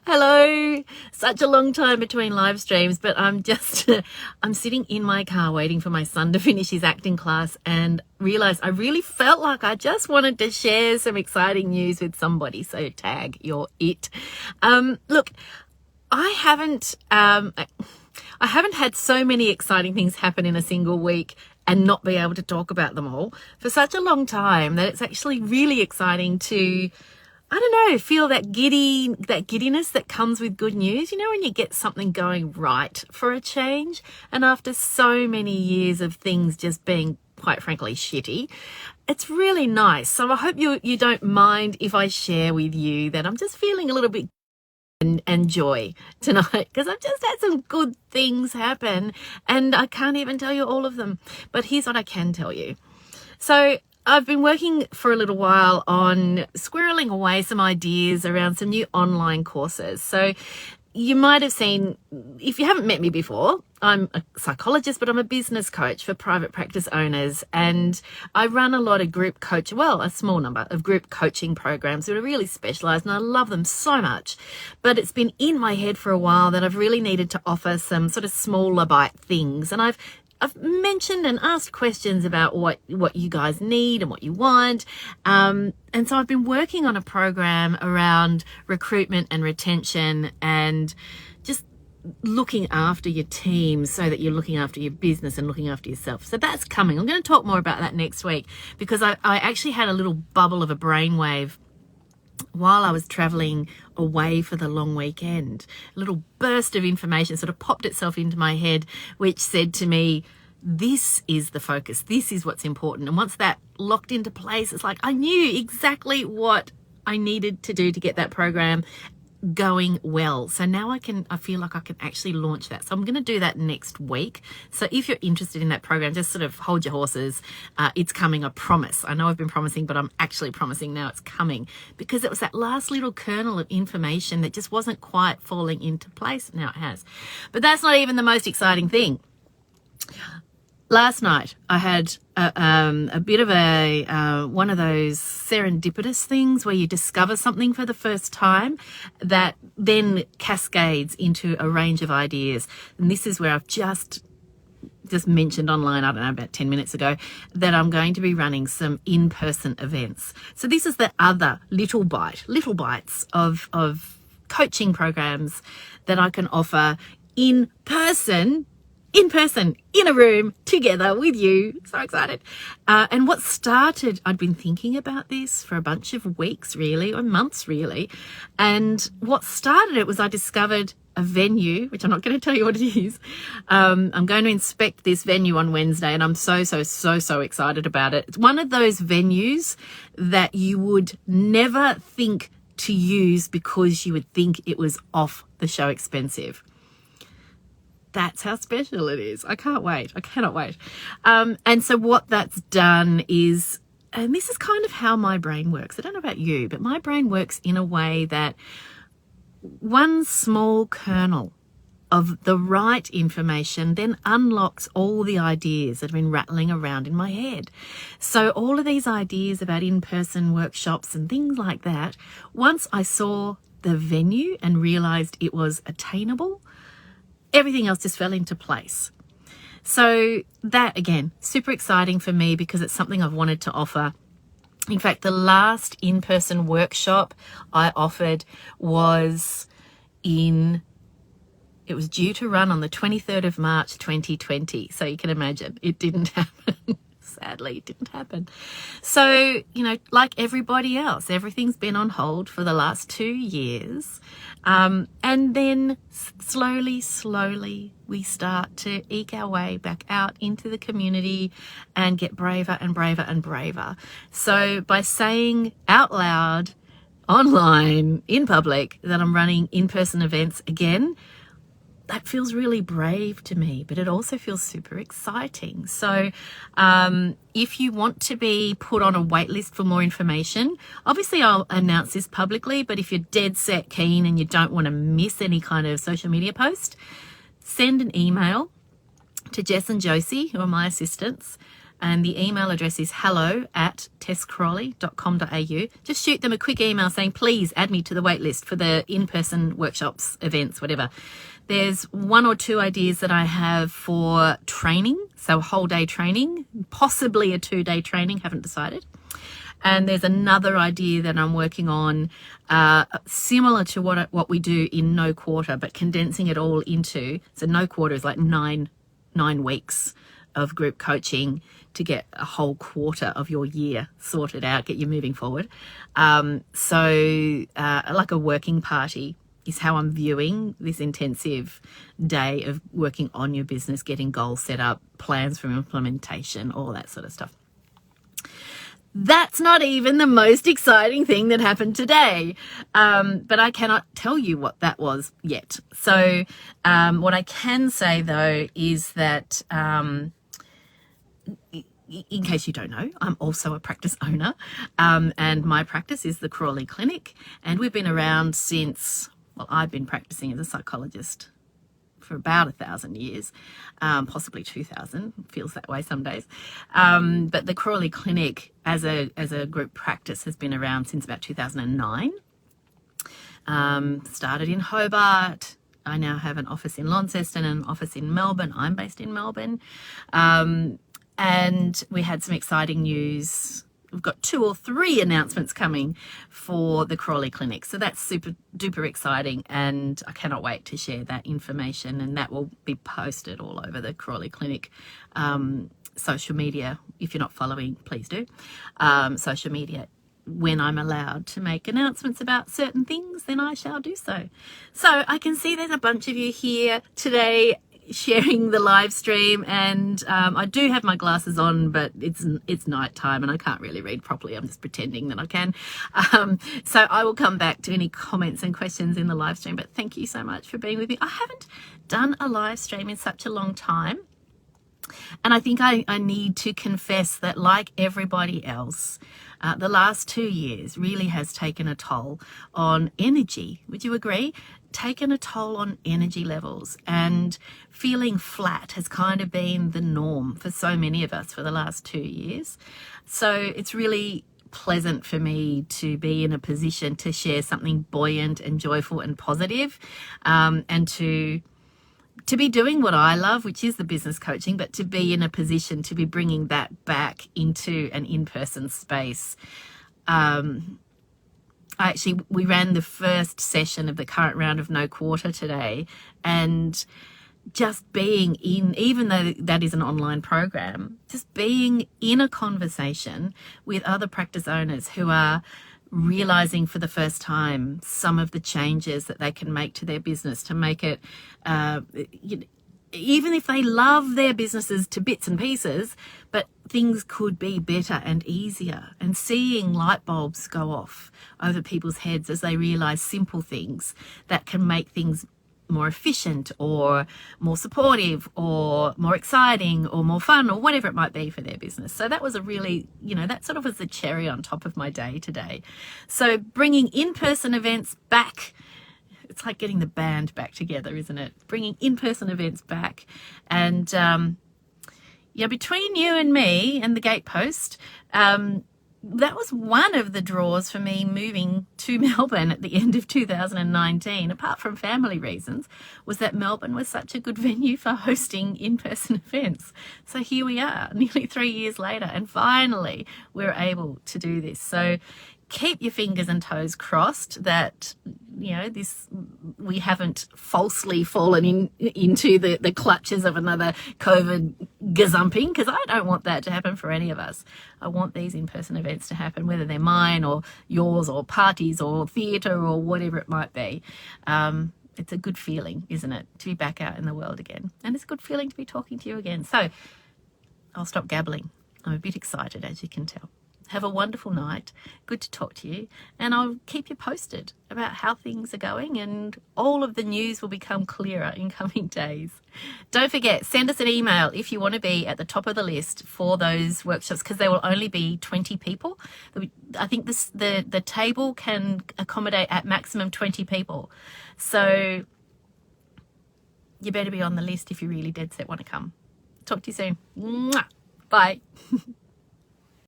Hello. Such a long time between live streams, but I'm sitting in my car waiting for my son to finish his acting class and realized I really felt like I just wanted to share some exciting news with somebody. So tag, you're it. Look, I haven't had so many exciting things happen in a single week and not be able to talk about them all for such a long time that it's actually really exciting to, I don't know, feel that giddiness that comes with good news. You know, when you get something going right for a change, and after so many years of things just being, quite frankly, shitty, it's really nice. So I hope you don't mind if I share with you that I'm just feeling a little bit and joy tonight, because I've just had some good things happen and I can't even tell you all of them. But here's what I can tell you. So I've been working for a little while on squirreling away some ideas around some new online courses. So you might have seen, if you haven't met me before, I'm a psychologist, but I'm a business coach for private practice owners. And I run a lot of a small number of group coaching programs that are really specialized, and I love them so much. But it's been in my head for a while that I've really needed to offer some sort of smaller bite things. And I've mentioned and asked questions about what you guys need and what you want. And so I've been working on a program around recruitment and retention and just looking after your team so that you're looking after your business and looking after yourself. So that's coming. I'm going to talk more about that next week, because I actually had a little bubble of a brainwave while I was traveling away for the long weekend. A little burst of information sort of popped itself into my head, which said to me, this is the focus. This is what's important. And once that locked into place, it's like I knew exactly what I needed to do to get that program going well. So now I feel like I can actually launch that. So I'm going to do that next week. So if you're interested in that program, just sort of hold your horses. It's coming, I promise. I know I've been promising, but I'm actually promising now it's coming, because it was that last little kernel of information that just wasn't quite falling into place. Now it has. But that's not even the most exciting thing. Last night I had a bit of one of those serendipitous things where you discover something for the first time that then cascades into a range of ideas. And this is where I've just mentioned online, I don't know, about 10 minutes ago, that I'm going to be running some in-person events. So this is the other little bites of coaching programs that I can offer in person, in a room, together with you. So excited. And what started, I'd been thinking about this for a bunch of weeks, really, or months, really. And what started it was I discovered a venue, which I'm not going to tell you what it is. I'm going to inspect this venue on Wednesday, and I'm so excited about it. It's one of those venues that you would never think to use because you would think it was off the show expensive. That's how special it is. I can't wait. I cannot wait. And so what that's done is, and this is kind of how my brain works. I don't know about you, but my brain works in a way that one small kernel of the right information then unlocks all the ideas that have been rattling around in my head. So all of these ideas about in-person workshops and things like that, once I saw the venue and realized it was attainable, everything else just fell into place. So that, again, super exciting for me because it's something I've wanted to offer. In fact, the last in-person workshop I offered was due to run on the 23rd of March, 2020. So you can imagine it didn't happen. Sadly, it didn't happen. So, like everybody else, everything's been on hold for the last 2 years. And then slowly, we start to eke our way back out into the community and get braver and braver and braver. So by saying out loud, online, in public, that I'm running in-person events again, that feels really brave to me, but it also feels super exciting. So if you want to be put on a wait list for more information, obviously I'll announce this publicly, but if you're dead set keen and you don't want to miss any kind of social media post, send an email to Jess and Josie, who are my assistants, and the email address is hello@tesscrawley.com.au. Just shoot them a quick email saying, please add me to the wait list for the in-person workshops, events, whatever. There's 1 or 2 ideas that I have for training, so a whole day training, possibly a 2-day training, haven't decided. And there's another idea that I'm working on, similar to what we do in No Quarter, but condensing it all into, so No Quarter is like nine weeks of group coaching to get a whole quarter of your year sorted out, get you moving forward. Like a working party is how I'm viewing this intensive day of working on your business, getting goals set up, plans for implementation, all that sort of stuff. That's not even the most exciting thing that happened today, but I cannot tell you what that was yet. So what I can say, though, is that in case you don't know, I'm also a practice owner, and my practice is the Crawley Clinic, and we've been around since, well, I've been practicing as a psychologist for about 1,000 years, possibly 2,000. Feels that way some days. But the Crawley Clinic as a group practice has been around since about 2009. Started in Hobart. I now have an office in Launceston and an office in Melbourne. I'm based in Melbourne. And we had some exciting news. We've got 2 or 3 announcements coming for the Crawley Clinic. So that's super duper exciting, and I cannot wait to share that information, and that will be posted all over the Crawley Clinic social media. If you're not following, please do. Social media. When I'm allowed to make announcements about certain things, then I shall do so. So I can see there's a bunch of you here today sharing the live stream, and I do have my glasses on, but it's night time and I can't really read properly. I'm just pretending that I can. So I will come back to any comments and questions in the live stream, but thank you so much for being with me. I haven't done a live stream in such a long time, and I think I need to confess that, like everybody else, the last 2 years really has taken a toll on energy. Would you agree? Taken a toll on energy levels, and feeling flat has kind of been the norm for so many of us for the last 2 years. So it's really pleasant for me to be in a position to share something buoyant and joyful and positive, and to be doing what I love, which is the business coaching, but to be in a position to be bringing that back into an in-person space. We ran the first session of the current round of No Quarter today, and just being in, even though that is an online program, just being in a conversation with other practice owners who are realizing for the first time some of the changes that they can make to their business to make it, even if they love their businesses to bits and pieces, but things could be better and easier, and seeing light bulbs go off over people's heads as they realize simple things that can make things more efficient or more supportive or more exciting or more fun or whatever it might be for their business. So that was a really, that sort of was the cherry on top of my day today. So bringing in-person events back, it's like getting the band back together, isn't it? Bringing in-person events back. And between you and me and the Gatepost, that was one of the draws for me moving to Melbourne at the end of 2019, apart from family reasons, was that Melbourne was such a good venue for hosting in-person events. So here we are, nearly 3 years later, and finally we're able to do this. So keep your fingers and toes crossed that we haven't falsely fallen into the clutches of another COVID gazumping, because I don't want that to happen for any of us. I want these in-person events to happen, whether they're mine or yours or parties or theatre or whatever it might be. It's a good feeling, isn't it, to be back out in the world again, and it's a good feeling to be talking to you again. So I'll stop gabbling. I'm a bit excited, as you can tell. Have a wonderful night. Good to talk to you. And I'll keep you posted about how things are going, and all of the news will become clearer in coming days. Don't forget, send us an email if you want to be at the top of the list for those workshops, because there will only be 20 people. I think the table can accommodate at maximum 20 people. So you better be on the list if you really dead set want to come. Talk to you soon. Mwah. Bye.